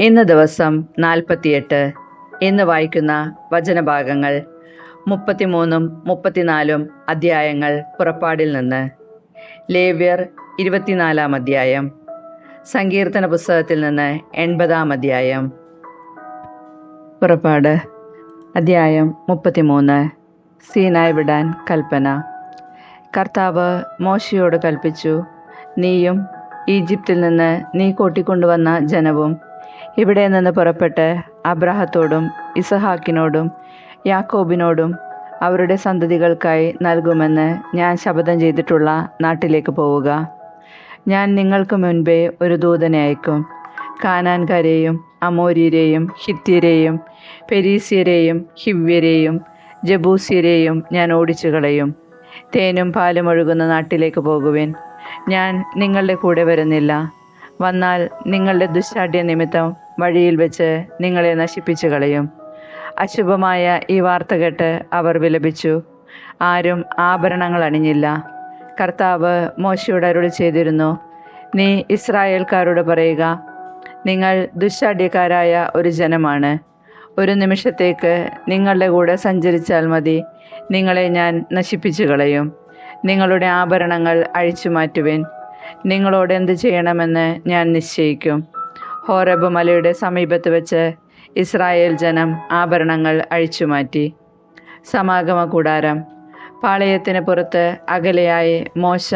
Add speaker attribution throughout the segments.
Speaker 1: ഇന്ന് ദിവസം 48. ഇന്ന് വായിക്കുന്ന വചനഭാഗങ്ങൾ 33 34 അധ്യായങ്ങൾ പുറപ്പാടിൽ നിന്ന്. ലേവ്യർ 24 അധ്യായം. സങ്കീർത്തന പുസ്തകത്തിൽ നിന്ന് 80 അധ്യായം. പുറപ്പാട് അധ്യായം 33. സീനായ് വിടാൻ കൽപ്പന. കർത്താവ് മോശയോട് കൽപ്പിച്ചു, നീയും ഈജിപ്തിൽ നിന്ന് നീ കൂട്ടിക്കൊണ്ടുവന്ന ജനവും ഇവിടെ നിന്ന് പുറപ്പെട്ട് അബ്രാഹത്തോടും ഇസഹാക്കിനോടും യാക്കോബിനോടും അവരുടെ സന്തതികൾക്കായി നൽകുമെന്ന് ഞാൻ ശപഥം ചെയ്തിട്ടുള്ള നാട്ടിലേക്ക് പോവുക. ഞാൻ നിങ്ങൾക്ക് മുൻപേ ഒരു ദൂതനെ അയക്കും. കാനാൻകാരെയും അമോര്യരെയും ഹിത്യരെയും പെരീസ്യരെയും ഹിവ്യരെയും ജബൂസ്യരെയും ഞാൻ ഓടിച്ചു കളയും. തേനും പാലും ഒഴുകുന്ന നാട്ടിലേക്ക് പോകുവിൻ. ഞാൻ നിങ്ങളുടെ കൂടെ വരുന്നില്ല. വന്നാൽ നിങ്ങളുടെ ദുശ്ശാഠ്യ നിമിത്തം വഴിയിൽ വെച്ച് നിങ്ങളെ നശിപ്പിച്ചു കളയും. അശുഭമായ ഈ വാർത്ത കേട്ട് അവർ വിലപിച്ചു. ആരും ആഭരണങ്ങൾ അണിഞ്ഞില്ല. കർത്താവ് മോശയോട് അരുളി ചെയ്തിരുന്നു, നീ ഇസ്രായേൽക്കാരോട് പറയുക, നിങ്ങൾ ദുശ്ശാഠ്യക്കാരായ ഒരു ജനമാണ്. ഒരു നിമിഷത്തേക്ക് നിങ്ങളുടെ കൂടെ സഞ്ചരിച്ചാൽ മതി, നിങ്ങളെ ഞാൻ നശിപ്പിച്ചു കളയും. നിങ്ങളുടെ ആഭരണങ്ങൾ അഴിച്ചു മാറ്റുവിൻ. നിങ്ങളോട് എന്ത് ചെയ്യണമെന്ന് ഞാൻ നിശ്ചയിക്കും. ഹോരബ് മലയുടെ സമീപത്ത് വെച്ച് ഇസ്രായേൽ ജനം ആഭരണങ്ങൾ അഴിച്ചുമാറ്റി. സമാഗമ കൂടാരം. പാളയത്തിന് പുറത്ത് അകലെയായി മോശ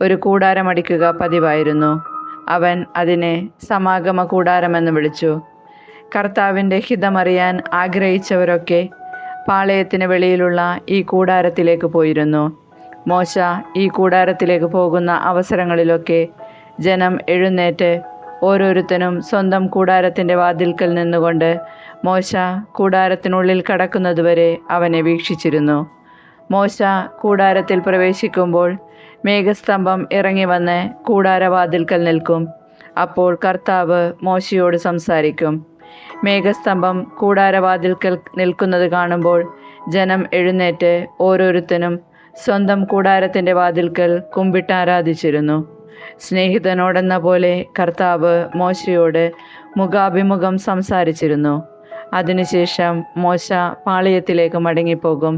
Speaker 1: ഒരു കൂടാരമടിക്കുക പതിവായിരുന്നു. അവൻ അതിനെ സമാഗമ കൂടാരമെന്ന് വിളിച്ചു. കർത്താവിൻ്റെ ഹിതമറിയാൻ ആഗ്രഹിച്ചവരൊക്കെ പാളയത്തിന് വെളിയിലുള്ള ഈ കൂടാരത്തിലേക്ക് പോയിരുന്നു. മോശ ഈ കൂടാരത്തിലേക്ക് പോകുന്ന അവസരങ്ങളിലൊക്കെ ജനം എഴുന്നേറ്റ് ഓരോരുത്തനും സ്വന്തം കൂടാരത്തിൻ്റെ വാതിൽക്കൽ നിന്നുകൊണ്ട് മോശ കൂടാരത്തിനുള്ളിൽ കടക്കുന്നതുവരെ അവനെ വീക്ഷിച്ചിരുന്നു. മോശ കൂടാരത്തിൽ പ്രവേശിക്കുമ്പോൾ മേഘസ്തംഭം ഇറങ്ങി വന്ന് കൂടാരവാതിൽക്കൽ നിൽക്കും. അപ്പോൾ കർത്താവ് മോശയോട് സംസാരിക്കും. മേഘസ്തംഭം കൂടാരവാതിൽക്കൽ നിൽക്കുന്നത് കാണുമ്പോൾ ജനം എഴുന്നേറ്റ് ഓരോരുത്തനും സ്വന്തം കൂടാരത്തിൻ്റെ വാതിൽക്കൽ കുമ്പിട്ടാരാധിച്ചിരുന്നു. സ്നേഹിതനോടെന്ന പോലെ കർത്താവ് മോശയോട് മുഖാഭിമുഖം സംസാരിച്ചിരുന്നു. അതിനുശേഷം മോശ പാളയത്തിലേക്ക് മടങ്ങിപ്പോകും.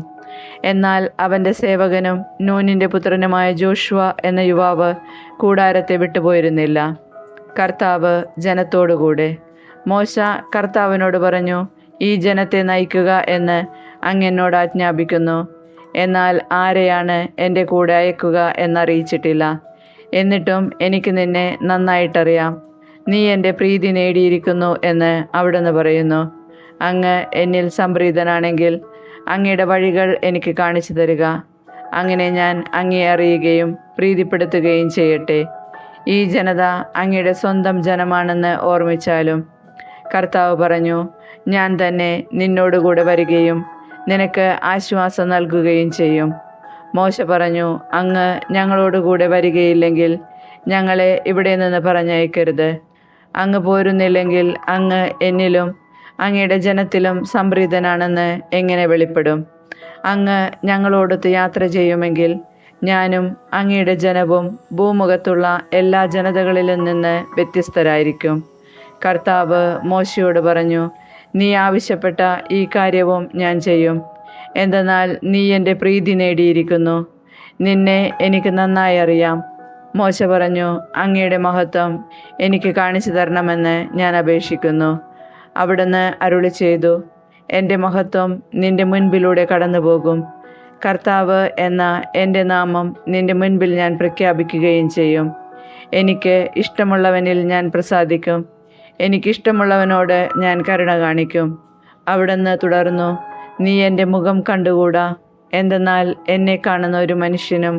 Speaker 1: എന്നാൽ അവൻ്റെ സേവകനും നൂനിൻ്റെ പുത്രനുമായ ജോഷുവ എന്ന യുവാവ് കൂടാരത്തെ വിട്ടുപോയിരുന്നില്ല. കർത്താവ് ജനത്തോടുകൂടെ. മോശ കർത്താവിനോട് പറഞ്ഞു, ഈ ജനത്തെ നയിക്കുക എന്ന് അങ്ങ് എന്നോട് ആജ്ഞാപിക്കുന്നു. എന്നാൽ ആരെയാണ് എൻ്റെ കൂടെ അയക്കുക എന്നറിയിച്ചിട്ടില്ല. എന്നിട്ടും എനിക്ക് നിന്നെ നന്നായിട്ടറിയാം. നീ എൻ്റെ പ്രീതി നേടിയിരിക്കുന്നു എന്ന് അവിടുന്ന് പറയുന്നു. അങ്ങ് എന്നിൽ സംപ്രീതനാണെങ്കിൽ അങ്ങയുടെ വഴികൾ എനിക്ക് കാണിച്ചു തരിക. അങ്ങനെ ഞാൻ അങ്ങയെ അറിയുകയും പ്രീതിപ്പെടുത്തുകയും ചെയ്യട്ടെ. ഈ ജനത അങ്ങയുടെ സ്വന്തം ജനമാണെന്ന് ഓർമ്മിച്ചാലും. കർത്താവ് പറഞ്ഞു, ഞാൻ തന്നെ നിന്നോടുകൂടെ വരികയും നിനക്ക് ആശ്വാസം നൽകുകയും ചെയ്യും. മോശ പറഞ്ഞു, അങ്ങ് ഞങ്ങളോടുകൂടെ വരികയില്ലെങ്കിൽ ഞങ്ങളെ ഇവിടെ നിന്ന് പറഞ്ഞയക്കരുത്. അങ്ങ് പോരുന്നില്ലെങ്കിൽ അങ്ങ് എന്നിലും അങ്ങയുടെ ജനത്തിലും സംപ്രീതനാണെന്ന് എങ്ങനെ വെളിപ്പെടും? അങ്ങ് ഞങ്ങളോടൊത്ത് യാത്ര ചെയ്യുമെങ്കിൽ ഞാനും അങ്ങയുടെ ജനവും ഭൂമുഖത്തുള്ള എല്ലാ ജനതകളിലും നിന്ന് വ്യത്യസ്തരായിരിക്കും. കർത്താവ് മോശയോട് പറഞ്ഞു, നീ ആവശ്യപ്പെട്ട ഈ കാര്യവും ഞാൻ ചെയ്യും. എന്തെന്നാൽ നീ എൻ്റെ പ്രീതി നേടിയിരിക്കുന്നു. നിന്നെ എനിക്ക് നന്നായി അറിയാം. മോശ പറഞ്ഞു, അങ്ങയുടെ മഹത്വം എനിക്ക് കാണിച്ചു തരണമെന്ന് ഞാൻ അപേക്ഷിക്കുന്നു. അവിടുന്ന് അരുളി ചെയ്തു, എൻ്റെ മഹത്വം നിൻ്റെ മുൻപിലൂടെ കടന്നു പോകും. കർത്താവ് എന്ന എൻ്റെ നാമം നിൻ്റെ മുൻപിൽ ഞാൻ പ്രഖ്യാപിക്കുകയും ചെയ്യും. എനിക്ക് ഇഷ്ടമുള്ളവനിൽ ഞാൻ പ്രസാദിക്കും. എനിക്കിഷ്ടമുള്ളവനോട് ഞാൻ കരുണ കാണിക്കും. അവിടുന്ന് തുടർന്നു, നീ എൻ്റെ മുഖം കണ്ടുകൂടാ. എന്തെന്നാൽ എന്നെ കാണുന്ന ഒരു മനുഷ്യനും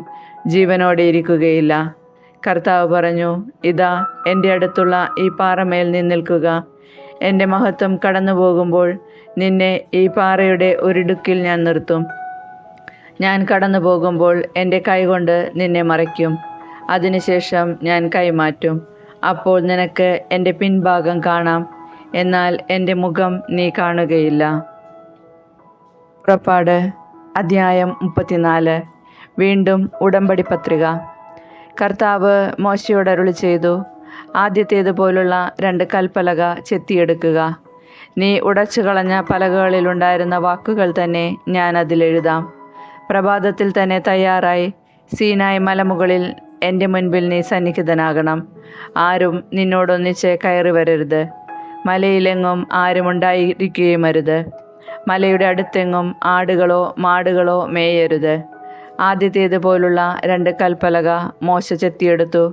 Speaker 1: ജീവനോടെ ഇരിക്കുകയില്ല. കർത്താവ് പറഞ്ഞു, ഇതാ എൻ്റെ അടുത്തുള്ള ഈ പാറമേൽ നീ നിൽക്കുക. എൻ്റെ മഹത്വം കടന്നു പോകുമ്പോൾ നിന്നെ ഈ പാറയുടെ ഒരിടുക്കിൽ ഞാൻ നിർത്തും. ഞാൻ കടന്നു പോകുമ്പോൾ എൻ്റെ കൈകൊണ്ട് നിന്നെ മറയ്ക്കും. അതിനുശേഷം ഞാൻ കൈമാറ്റും. അപ്പോൾ നിനക്ക് എൻ്റെ പിൻഭാഗം കാണാം, എന്നാൽ എൻ്റെ മുഖം നീ കാണുകയില്ല. പുറപ്പാട് അധ്യായം 34. വീണ്ടും ഉടമ്പടി പത്രിക. കർത്താവ് മോശയോട് അരുളി ചെയ്തു, ആദ്യത്തേതുപോലുള്ള 2 കൽപ്പലക ചെത്തിയെടുക്കുക. നീ ഉടച്ചു കളഞ്ഞ പലകകളിലുണ്ടായിരുന്ന വാക്കുകൾ തന്നെ ഞാൻ അതിലെഴുതാം. പ്രഭാതത്തിൽ തന്നെ തയ്യാറായി സീനായ് മലമുകളിൽ എൻ്റെ മുൻപിൽ നീ സന്നിഹിതനാകണം. ആരും നിന്നോടൊന്നിച്ച് കയറി വരരുത്. മലയിലെങ്ങും ആരും ഉണ്ടായിരിക്കുകയുമരുത്. മലയുടെ അടുത്തെങ്ങും ആടുകളോ മാടുകളോ മേയരുത്. ആദ്യത്തേതുപോലുള്ള 2 കൽപ്പലക മോശ ചെത്തിയെടുത്തു.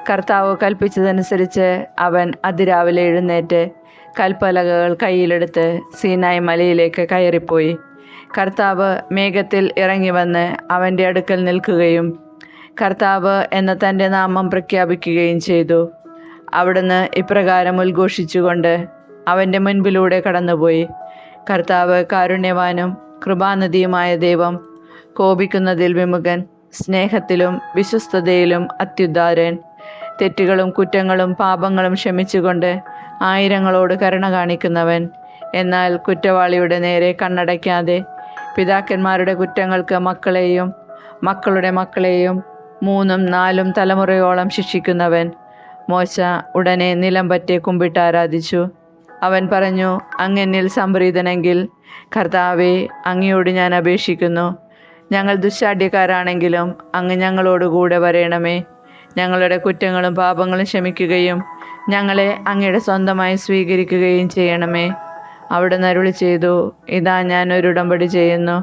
Speaker 1: കർത്താവ് കൽപ്പിച്ചതനുസരിച്ച് അവൻ അതിരാവിലെ എഴുന്നേറ്റ് കൽപ്പലകകൾ കയ്യിലെടുത്ത് സീനായ് മലയിലേക്ക് കയറിപ്പോയി. കർത്താവ് മേഘത്തിൽ ഇറങ്ങി വന്ന് അവൻ്റെ അടുക്കൽ നിൽക്കുകയും കർത്താവ് എന്ന തൻ്റെ നാമം പ്രഖ്യാപിക്കുകയും ചെയ്തു. അവിടുന്ന് ഇപ്രകാരം ഉദ്ഘോഷിച്ചുകൊണ്ട് അവൻ്റെ മുൻപിലൂടെ കടന്നുപോയി. കർത്താവ് കാരുണ്യവാനും കൃപാനിധിയുമായ ദൈവം, കോപിക്കുന്നതിൽ വിമുഖൻ, സ്നേഹത്തിലും വിശ്വസ്തതയിലും അത്യുദാരൻ, തെറ്റുകളും കുറ്റങ്ങളും പാപങ്ങളും ക്ഷമിച്ചുകൊണ്ട് ആയിരങ്ങളോട് കരുണ കാണിക്കുന്നവൻ, എന്നാൽ കുറ്റവാളിയുടെ നേരെ കണ്ണടയ്ക്കാതെ പിതാക്കന്മാരുടെ കുറ്റങ്ങൾക്ക് മക്കളെയും മക്കളുടെ മക്കളെയും 3ഉം 4ഉം തലമുറയോളം ശിക്ഷിക്കുന്നവൻ. മോശ ഉടനെ നിലം പറ്റി കുമ്പിട്ട് ആരാധിച്ചു. അവൻ പറഞ്ഞു, അങ്ങെന്നിൽ സംപ്രീതനെങ്കിൽ കർത്താവേ, അങ്ങയോട് ഞാൻ അപേക്ഷിക്കുന്നു. ഞങ്ങൾ ദുശ്ശാഠ്യക്കാരാണെങ്കിലും അങ്ങ് ഞങ്ങളോടുകൂടെ വരേണമേ. ഞങ്ങളുടെ കുറ്റങ്ങളും പാപങ്ങളും ക്ഷമിക്കുകയും ഞങ്ങളെ അങ്ങയുടെ സ്വന്തമായി സ്വീകരിക്കുകയും ചെയ്യണമേ. അവിടുന്ന് അരുളി ചെയ്തു, ഇതാ ഞാൻ ഒരു ഉടമ്പടി ചെയ്യുന്നു.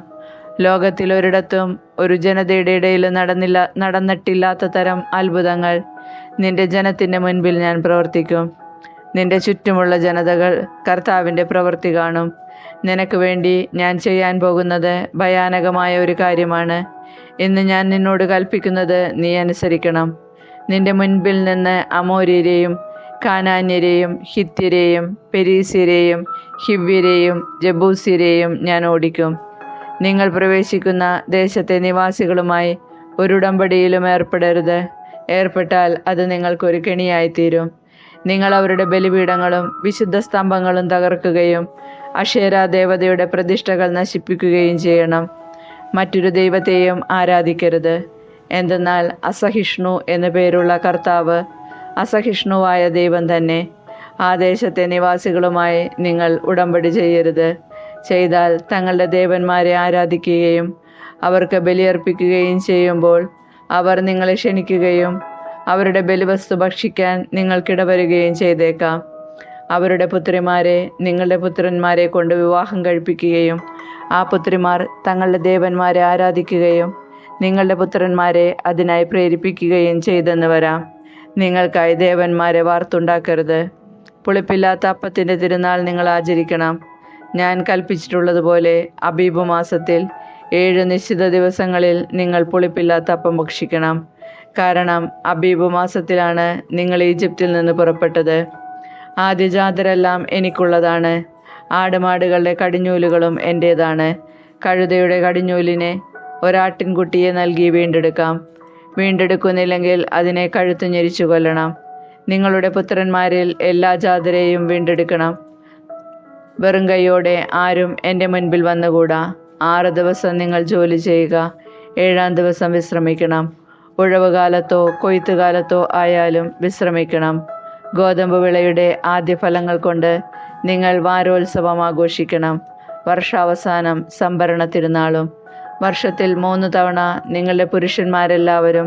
Speaker 1: ലോകത്തിൽ ഒരിടത്തും ഒരു ജനതയുടെ ഇടയിൽ നടന്നിട്ടില്ലാത്ത തരം അത്ഭുതങ്ങൾ നിന്റെ ജനത്തിൻ്റെ മുൻപിൽ ഞാൻ പ്രവർത്തിക്കും. നിന്റെ ചുറ്റുമുള്ള ജനതകൾ കർത്താവിൻ്റെ പ്രവൃത്തി കാണും. നിനക്ക് വേണ്ടി ഞാൻ ചെയ്യാൻ പോകുന്നത് ഭയാനകമായ ഒരു കാര്യമാണ്. ഇന്ന് ഞാൻ നിന്നോട് കൽപ്പിക്കുന്നത് നീ അനുസരിക്കണം. നിന്റെ മുൻപിൽ നിന്ന് അമോര്യരെയും കാനാന്യരെയും ഹിത്യരെയും പെരീസ്യരെയും ഹിവ്യരെയും ജബൂസ്യരെയും ഞാൻ ഓടിക്കും. നിങ്ങൾ പ്രവേശിക്കുന്ന ദേശത്തെ നിവാസികളുമായി ഒരു ഉടമ്പടിയിലും ഏർപ്പെടരുത്. ഏർപ്പെട്ടാൽ അത് നിങ്ങൾക്കൊരു കെണിയായിത്തീരും. നിങ്ങൾ അവരുടെ ബലിപീഠങ്ങളും വിശുദ്ധ സ്തംഭങ്ങളും തകർക്കുകയും അക്ഷേരാ ദേവതയുടെ പ്രതിഷ്ഠകൾ നശിപ്പിക്കുകയും ചെയ്യണം. മറ്റൊരു ദൈവത്തെയും ആരാധിക്കരുത്. എന്തെന്നാൽ അസഹിഷ്ണു എന്നു പേരുള്ള കർത്താവ് അസഹിഷ്ണുവായ ദൈവം തന്നെ. ആ ദേശത്തെ നിവാസികളുമായി നിങ്ങൾ ഉടമ്പടി ചെയ്യരുത്. ചെയ്താൽ തങ്ങളുടെ ദേവന്മാരെ ആരാധിക്കുകയും അവർക്ക് ബലിയർപ്പിക്കുകയും ചെയ്യുമ്പോൾ അവർ നിങ്ങളെ ക്ഷണിക്കുകയും അവരുടെ ബലിവസ്തു ഭക്ഷിക്കാൻ നിങ്ങൾക്കിടവരുകയും ചെയ്തേക്കാം. അവരുടെ പുത്രിമാരെ നിങ്ങളുടെ പുത്രന്മാരെ കൊണ്ട് വിവാഹം കഴിപ്പിക്കുകയും ആ പുത്രിമാർ തങ്ങളുടെ ദേവന്മാരെ ആരാധിക്കുകയും നിങ്ങളുടെ പുത്രന്മാരെ അതിനായി പ്രേരിപ്പിക്കുകയും ചെയ്തെന്ന് വരാം. നിങ്ങൾക്കായി ദേവന്മാരെ വാർത്തുണ്ടാക്കരുത്. പുളിപ്പില്ലാത്ത അപ്പത്തിൻ്റെ തിരുനാൾ നിങ്ങൾ ആചരിക്കണം. ഞാൻ കൽപ്പിച്ചിട്ടുള്ളതുപോലെ അബീബ് മാസത്തിൽ 7 നിശ്ചിത ദിവസങ്ങളിൽ നിങ്ങൾ പുളിപ്പില്ലാത്ത അപ്പം ഭക്ഷിക്കണം. കാരണം അബീബ് മാസത്തിലാണ് നിങ്ങൾ ഈജിപ്തിൽ നിന്ന് പുറപ്പെട്ടത്. ആദ്യജാതരെല്ലാം എനിക്കുള്ളതാണ്. ആടുമാടുകളുടെ കടിഞ്ഞൂലുകളും എൻ്റേതാണ്. കഴുതയുടെ കടിഞ്ഞൂലിനെ ഒരാട്ടിൻകുട്ടിയെ നൽകി വീണ്ടെടുക്കാം. വീണ്ടെടുക്കുന്നില്ലെങ്കിൽ അതിനെ കഴുത്തു ഞെരിച്ചു കൊല്ലണം. നിങ്ങളുടെ പുത്രന്മാരിൽ എല്ലാ ജാതരെയും വീണ്ടെടുക്കണം. വെറും കൈയോടെ ആരും എൻ്റെ മുൻപിൽ വന്നുകൂടാ. 6 ദിവസം നിങ്ങൾ ജോലി ചെയ്യുക. 7-ാം ദിവസം വിശ്രമിക്കണം. ഉഴവുകാലത്തോ കൊയ്ത്തുകാലത്തോ ആയാലും വിശ്രമിക്കണം. ഗോതമ്പ് വിളയുടെ ആദ്യ ഫലങ്ങൾ കൊണ്ട് നിങ്ങൾ വാരോത്സവം ആഘോഷിക്കണം. വർഷാവസാനം സംഭരണ തിരുനാളും. വർഷത്തിൽ 3 തവണ നിങ്ങളുടെ പുരുഷന്മാരെല്ലാവരും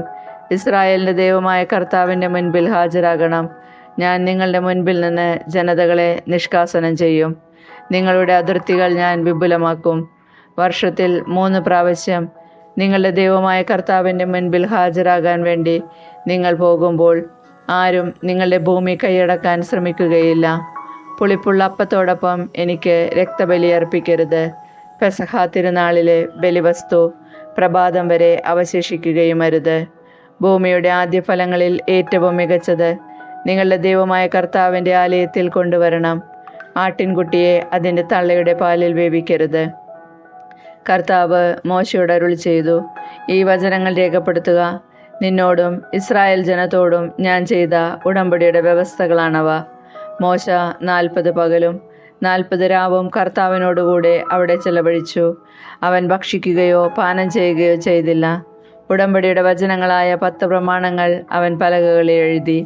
Speaker 1: ഇസ്രായേലിൻ്റെ ദൈവമായ കർത്താവിൻ്റെ മുൻപിൽ ഹാജരാകണം. ഞാൻ നിങ്ങളുടെ മുൻപിൽ നിന്ന് ജനതകളെ നിഷ്കാസനം ചെയ്യും. നിങ്ങളുടെ അതിർത്തികൾ ഞാൻ വിപുലമാക്കും. വർഷത്തിൽ 3 പ്രാവശ്യം നിങ്ങളുടെ ദൈവമായ കർത്താവിൻ്റെ മുൻപിൽ ഹാജരാകാൻ വേണ്ടി നിങ്ങൾ പോകുമ്പോൾ ആരും നിങ്ങളുടെ ഭൂമി കൈയടക്കാൻ ശ്രമിക്കുകയില്ല. പുളിപ്പുള്ള അപ്പത്തോടൊപ്പം എനിക്ക് രക്തബലി അർപ്പിക്കരുത്. പെസഹ തിരുനാളിലെ ബലിവസ്തു പ്രഭാതം വരെ അവശേഷിക്കുകയും അരുത്. ഭൂമിയുടെ ആദ്യ ഫലങ്ങളിൽ ഏറ്റവും മികച്ചത് നിങ്ങളുടെ ദൈവമായ കർത്താവിൻ്റെ ആലയത്തിൽ കൊണ്ടുവരണം. ആട്ടിൻകുട്ടിയെ അതിൻ്റെ തള്ളയുടെ പാലിൽ വേവിക്കരുത്. കർത്താവ് മോശയോട് അരുളി ചെയ്തു, ഈ വചനങ്ങൾ രേഖപ്പെടുത്തുക. നിന്നോടും ഇസ്രായേൽ ജനത്തോടും ഞാൻ ചെയ്ത ഉടമ്പടിയുടെ വ്യവസ്ഥകളാണവ. മോശ 40 പകലും 40 രാവും കർത്താവിനോടുകൂടെ അവിടെ ചെലവഴിച്ചു. അവൻ ഭക്ഷിക്കുകയോ പാനം ചെയ്യുകയോ ചെയ്തില്ല. ഉടമ്പടിയുടെ വചനങ്ങളായ 10 പ്രമാണങ്ങൾ അവൻ പലകകളിൽ എഴുതി.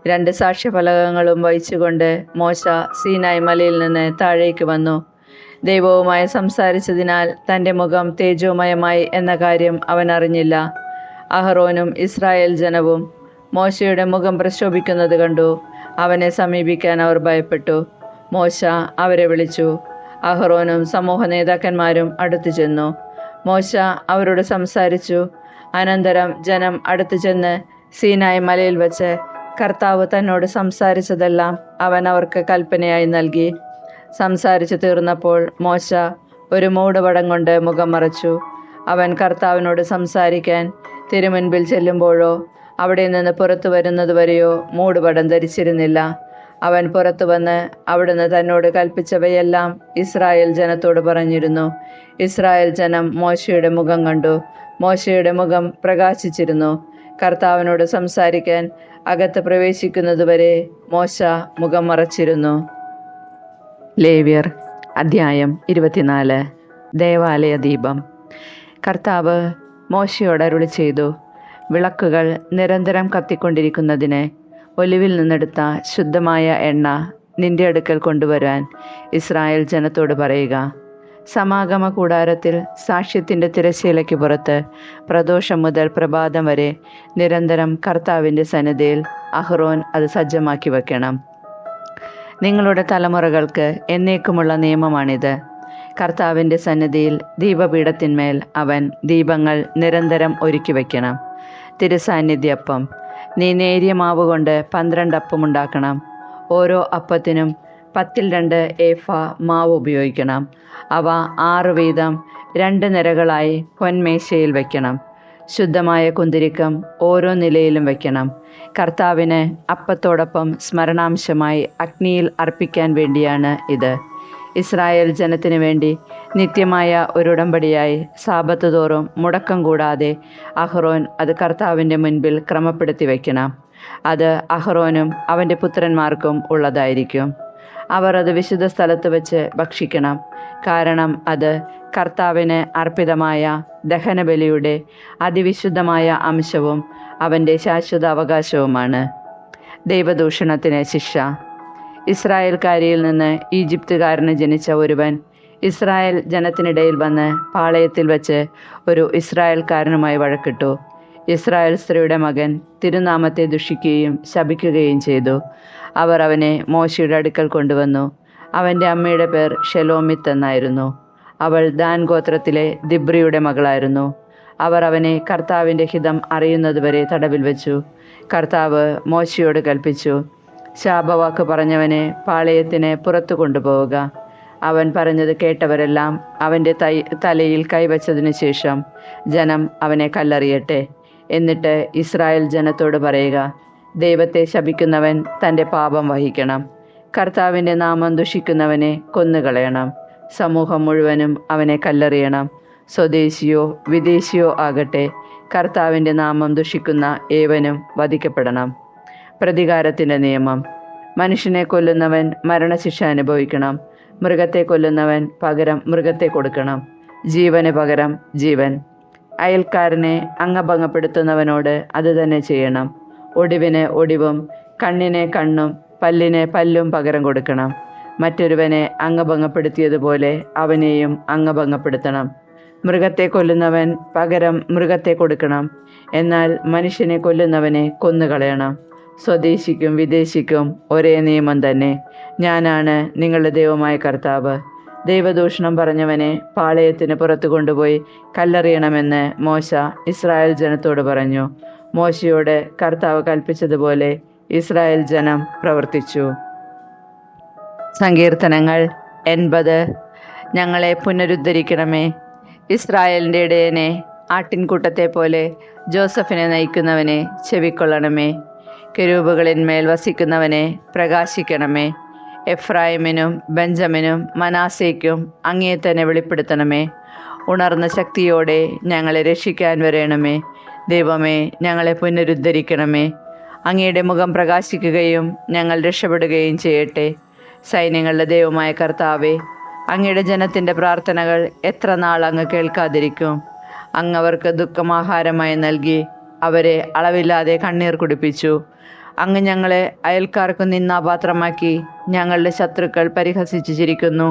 Speaker 1: 2 സാക്ഷ്യഫലകങ്ങളും വഹിച്ചുകൊണ്ട് മോശ സീനായ് മലയിൽ നിന്ന് താഴേക്ക് വന്നു. ദൈവവുമായി സംസാരിച്ചതിനാൽ തൻ്റെ മുഖം തേജോമയമായി എന്ന കാര്യം അവൻ അറിഞ്ഞില്ല. അഹറോനും ഇസ്രായേൽ ജനവും മോശയുടെ മുഖം പ്രശോഭിക്കുന്നത് കണ്ടു. അവനെ സമീപിക്കാൻ അവർ ഭയപ്പെട്ടു. മോശ അവരെ വിളിച്ചു. അഹറോനും സമൂഹ നേതാക്കന്മാരും അടുത്തു ചെന്നു. മോശ അവരോട് സംസാരിച്ചു. അനന്തരം ജനം അടുത്തു ചെന്ന് സീനായ് മലയിൽ വച്ച് കർത്താവ് തന്നോട് സംസാരിച്ചതെല്ലാം അവൻ അവർക്ക് കൽപ്പനയായി നൽകി. സംസാരിച്ചു തീർന്നപ്പോൾ മോശ ഒരു മൂടുപടം കൊണ്ട് മുഖം മറച്ചു. അവൻ കർത്താവിനോട് സംസാരിക്കാൻ തിരുമുൻപിൽ ചെല്ലുമ്പോഴോ അവിടെ നിന്ന് പുറത്തു വരുന്നതുവരെയോ മൂടുപടം ധരിച്ചിരുന്നില്ല. അവൻ പുറത്തു വന്ന് അവിടുന്ന് തന്നോട് കൽപ്പിച്ചവയെല്ലാം ഇസ്രായേൽ ജനത്തോട് പറഞ്ഞിരുന്നു. ഇസ്രായേൽ ജനം മോശയുടെ മുഖം കണ്ടു. മോശയുടെ മുഖം പ്രകാശിച്ചിരുന്നു. കർത്താവിനോട് സംസാരിക്കാൻ അകത്ത് പ്രവേശിക്കുന്നതുവരെ മോശ മുഖം മറച്ചിരുന്നു. ലേവ്യർ അധ്യായം 24. ദേവാലയ ദീപം. കർത്താവ് മോശയോട് അരുളി ചെയ്തു, വിളക്കുകൾ നിരന്തരം കത്തിക്കൊണ്ടിരിക്കുന്നതിന് ഒലിവിൽ നിന്നെടുത്ത ശുദ്ധമായ എണ്ണ നിന്റെ അടുക്കൽ കൊണ്ടുവരാൻ ഇസ്രായേൽ ജനത്തോട് പറയുക. സമാഗമ കൂടാരത്തിൽ സാക്ഷ്യത്തിൻ്റെ തിരശ്ശീലയ്ക്ക് പുറത്ത് പ്രദോഷം മുതൽ പ്രഭാതം വരെ നിരന്തരം കർത്താവിൻ്റെ സന്നിധിയിൽ അഹ്റോൻ അത് സജ്ജമാക്കി വയ്ക്കണം. നിങ്ങളുടെ തലമുറകൾക്ക് എന്നേക്കുമുള്ള നിയമമാണിത്. കർത്താവിൻ്റെ സന്നിധിയിൽ ദീപപീഠത്തിന്മേൽ അവൻ ദീപങ്ങൾ നിരന്തരം ഒരുക്കി വയ്ക്കണം. തിരുസാന്നിധ്യപ്പം. നീ നേരിയ മാവ് കൊണ്ട് 12 അപ്പം ഉണ്ടാക്കണം. ഓരോ അപ്പത്തിനും 10 ഏഫ മാവ് ഉപയോഗിക്കണം. അവ 6 വീതം 2 നിരകളായി പൊന്മേശയിൽ വയ്ക്കണം. ശുദ്ധമായ കുന്തിരിക്കം ഓരോ നിലയിലും വയ്ക്കണം. കർത്താവിന് അപ്പത്തോടൊപ്പം സ്മരണാംശമായി അഗ്നിയിൽ അർപ്പിക്കാൻ വേണ്ടിയാണ് ഇത്. ഇസ്രായേൽ ജനത്തിനു വേണ്ടി നിത്യമായ ഒരു ഉടമ്പടിയായി സാബത്ത് തോറും മുടക്കം കൂടാതെ അഹ്റോൻ അത് കർത്താവിൻ്റെ മുൻപിൽ ക്രമപ്പെടുത്തി വയ്ക്കണം. അത് അഹ്റോനും അവൻ്റെ പുത്രന്മാർക്കും ഉള്ളതായിരിക്കും. അവർ അത് വിശുദ്ധ സ്ഥലത്ത് വെച്ച് ഭക്ഷിക്കണം. കാരണം അത് കർത്താവിന് അർപ്പിതമായ ദഹനബലിയുടെ അതിവിശുദ്ധമായ അംശവും അവൻ്റെ ശാശ്വത അവകാശവുമാണ്. ദൈവദൂഷണത്തിന് ശിക്ഷ. ഇസ്രായേൽക്കാരിയിൽ നിന്ന് ഈജിപ്തുകാരന് ജനിച്ച ഒരുവൻ ഇസ്രായേൽ ജനത്തിനിടയിൽ വന്ന് പാളയത്തിൽ വച്ച് ഒരു ഇസ്രായേൽക്കാരനുമായി വഴക്കിട്ടു. ഇസ്രായേൽ സ്ത്രീയുടെ മകൻ തിരുനാമത്തെ ദുഷിക്കുകയും ശപിക്കുകയും ചെയ്തു. അവർ അവനെ മോശയുടെ അടുക്കൽ കൊണ്ടുവന്നു. അവൻ്റെ അമ്മയുടെ പേർ ഷെലോമിത്ത് എന്നായിരുന്നു. അവൾ ദാൻ ഗോത്രത്തിലെ ദിബ്രിയുടെ മകളായിരുന്നു. അവർ അവനെ കർത്താവിൻ്റെ ഹിതം അറിയുന്നതുവരെ തടവിൽ വെച്ചു. കർത്താവ് മോശയോട് കൽപ്പിച്ചു, ശാപവാക്ക് പറഞ്ഞവനെ പാളയത്തിന് പുറത്തു കൊണ്ടുപോവുക. അവൻ പറഞ്ഞത് കേട്ടവരെല്ലാം അവൻ്റെ തലയിൽ കൈവച്ചതിനു ശേഷം ജനം അവനെ കല്ലെറിയട്ടെ. എന്നിട്ട് ഇസ്രായേൽ ജനത്തോട് പറയുക, ദൈവത്തെ ശപിക്കുന്നവൻ തൻ്റെ പാപം വഹിക്കണം. കർത്താവിൻ്റെ നാമം ദുഷിക്കുന്നവനെ കൊന്നുകളയണം. സമൂഹം മുഴുവനും അവനെ കല്ലെറിയണം. സ്വദേശിയോ വിദേശിയോ ആകട്ടെ, കർത്താവിൻ്റെ നാമം ദുഷിക്കുന്ന ഏവനും വധിക്കപ്പെടണം. പ്രതികാരത്തിൻ്റെ നിയമം. മനുഷ്യനെ കൊല്ലുന്നവൻ മരണശിക്ഷ അനുഭവിക്കണം. മൃഗത്തെ കൊല്ലുന്നവൻ പകരം മൃഗത്തെ കൊടുക്കണം. ജീവന് പകരം ജീവൻ. അയൽക്കാരനെ അംഗഭംഗപ്പെടുത്തുന്നവനോട് അത് തന്നെ ചെയ്യണം. ഒടിവിന് ഒടിവും കണ്ണിനെ കണ്ണും പല്ലിന് പല്ലും പകരം കൊടുക്കണം. മറ്റൊരുവനെ അംഗഭംഗപ്പെടുത്തിയതുപോലെ അവനെയും അംഗഭംഗപ്പെടുത്തണം. മൃഗത്തെ കൊല്ലുന്നവൻ പകരം മൃഗത്തെ കൊടുക്കണം. എന്നാൽ മനുഷ്യനെ കൊല്ലുന്നവനെ കൊന്നുകളയണം. സ്വദേശിക്കും വിദേശിക്കും ഒരേ നിയമം തന്നെ. ഞാനാണ് നിങ്ങളുടെ ദൈവമായ കർത്താവ്. ദൈവദൂഷണം പറഞ്ഞവനെ പാളയത്തിന് പുറത്തു കൊണ്ടുപോയി കല്ലെറിയണമെന്ന് മോശ ഇസ്രായേൽ ജനത്തോട് പറഞ്ഞു. മോശയോട് കർത്താവ് കൽപ്പിച്ചതുപോലെ ഇസ്രായേൽ ജനം പ്രവർത്തിച്ചു. സങ്കീർത്തനങ്ങൾ 80. ഞങ്ങളെ പുനരുദ്ധരിക്കണമേ. ഇസ്രായേലിൻ്റെ ഇടയനെ, ആട്ടിൻകൂട്ടത്തെ പോലെ ജോസഫിനെ നയിക്കുന്നവനെ ചെവിക്കൊള്ളണമേ. കെരൂബുകളിന്മേൽ വസിക്കുന്നവനെ പ്രകാശിക്കണമേ. എഫ്രായിമിനും ബെഞ്ചമിനും മനാസേക്കും അങ്ങയെ തന്നെ വെളിപ്പെടുത്തണമേ. ഉണർന്ന ശക്തിയോടെ ഞങ്ങളെ രക്ഷിക്കാൻ വരേണമേ. ദൈവമേ, ഞങ്ങളെ പുനരുദ്ധരിക്കണമേ. അങ്ങയുടെ മുഖം പ്രകാശിക്കുകയും ഞങ്ങൾ രക്ഷപ്പെടുകയും ചെയ്യട്ടെ. സൈന്യങ്ങളുടെ ദൈവമായ കർത്താവേ, അങ്ങയുടെ ജനത്തിൻ്റെ പ്രാർത്ഥനകൾ എത്ര നാൾ അങ്ങ് കേൾക്കാതിരിക്കും? അങ്ങ് അവർക്ക് ദുഃഖമാഹാരമായി നൽകി. അവരെ അളവില്ലാതെ കണ്ണീർ കുടിപ്പിച്ചു. അങ്ങ് ഞങ്ങളെ അയൽക്കാർക്ക് നിന്നാപാത്രമാക്കി. ഞങ്ങളുടെ ശത്രുക്കൾ പരിഹസിച്ചു ചിരിക്കുന്നു.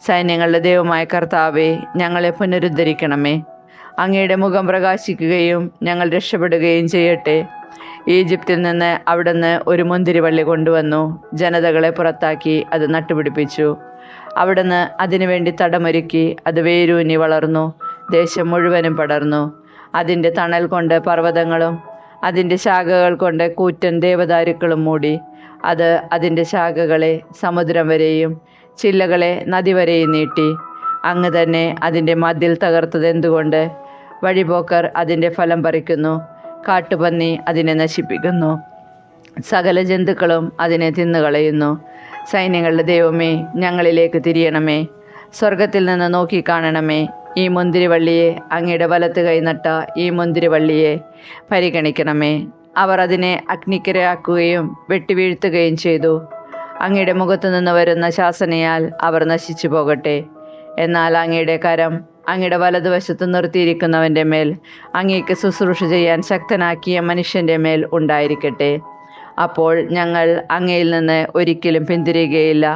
Speaker 1: സൈന്യങ്ങളുടെ ദൈവമായ കർത്താവേ, ഞങ്ങളെ പുനരുദ്ധരിക്കണമേ. അങ്ങയുടെ മുഖം പ്രകാശിക്കുകയും ഞങ്ങൾ രക്ഷപ്പെടുകയും ചെയ്യട്ടെ. ഈജിപ്തിൽ നിന്ന് അവിടുന്ന് ഒരു മുന്തിരിവള്ളി കൊണ്ടുവന്നു. ജനതകളെ പുറത്താക്കി അത് നട്ടുപിടിപ്പിച്ചു. അവിടുന്ന് അതിനുവേണ്ടി തടമൊരുക്കി. അത് വേരൂന്നി വളർന്നു. ദേശം മുഴുവനും പടർന്നു. അതിൻ്റെ തണൽ കൊണ്ട് പർവ്വതങ്ങളും അതിൻ്റെ ശാഖകൾ കൊണ്ട് കൂറ്റൻ ദേവദാരുക്കളും മൂടി. അത് അതിൻ്റെ ശാഖകളെ സമുദ്രം വരെയും ചില്ലകളെ നദി വരെയും നീട്ടി. അങ്ങ് തന്നെ അതിൻ്റെ മതിൽ തകർത്തത് എന്തുകൊണ്ട്? വഴിപോക്കർ അതിൻ്റെ ഫലം പറിക്കുന്നു. കാട്ടുപന്നി അതിനെ നശിപ്പിക്കുന്നു. സകല ജന്തുക്കളും അതിനെ തിന്നുകളയുന്നു. സൈന്യങ്ങളുടെ ദൈവമേ, ഞങ്ങളിലേക്ക് തിരിയണമേ. സ്വർഗത്തിൽ നിന്ന് നോക്കി കാണണമേ. ഈ മുന്തിരിവള്ളിയെ, അങ്ങയുടെ വലത്ത് കൈ നട്ട ഈ മുന്തിരിവള്ളിയെ പരിഗണിക്കണമേ. അവർ അതിനെ അഗ്നിക്കിരയാക്കുകയും വെട്ടിവീഴ്ത്തുകയും ചെയ്തു. അങ്ങയുടെ മുഖത്തു നിന്ന് വരുന്ന ശാസനയാൽ അവർ നശിച്ചു പോകട്ടെ. എന്നാൽ അങ്ങയുടെ കരം അങ്ങയുടെ വലതുവശത്ത് നിർത്തിയിരിക്കുന്നവൻ്റെ മേൽ, അങ്ങേക്ക് ശുശ്രൂഷ ചെയ്യാൻ ശക്തനാക്കിയ മനുഷ്യൻ്റെ മേൽ ഉണ്ടായിരിക്കട്ടെ. അപ്പോൾ ഞങ്ങൾ അങ്ങയിൽ നിന്ന് ഒരിക്കലും പിന്തിരിയുകയില്ല.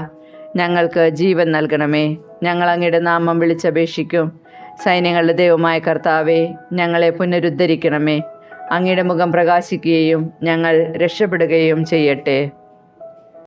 Speaker 1: ഞങ്ങൾക്ക് ജീവൻ നൽകണമേ. ഞങ്ങൾ അങ്ങയുടെ നാമം വിളിച്ചപേക്ഷിക്കും. സൈന്യങ്ങളുടെ ദൈവമായ കർത്താവേ, ഞങ്ങളെ പുനരുദ്ധരിക്കണമേ. അങ്ങയുടെ മുഖം പ്രകാശിക്കുകയും ഞങ്ങൾ രക്ഷപ്പെടുകയും ചെയ്യട്ടെ.